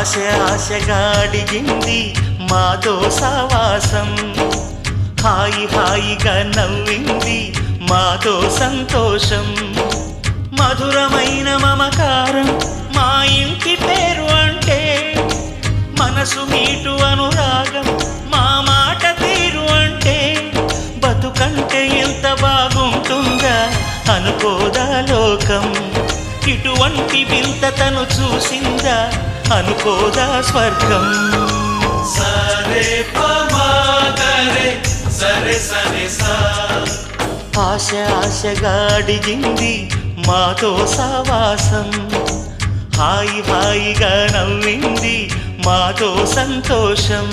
ఆశ ఆశగా అడిగింది మాతో సావాసం, హాయి హాయిగా నవ్వింది మాతో సంతోషం. మధురమైన మమకారం మా ఇంటి పేరు అంటే, మనసు మీటు అనురాగం మా మాట తీరు అంటే, బతుకంటే ఎంత బాగుంటుందా అనుకోదా లోకం. ఇటువంటి వింత తను చూసిందా అనుకోదా స్వర్గం. సరే పమాగరే సరే సరే సా. ఆశ ఆశగా అడిగింది మాతో సావాసం, హాయి హాయిగా నవ్వింది మాతో సంతోషం.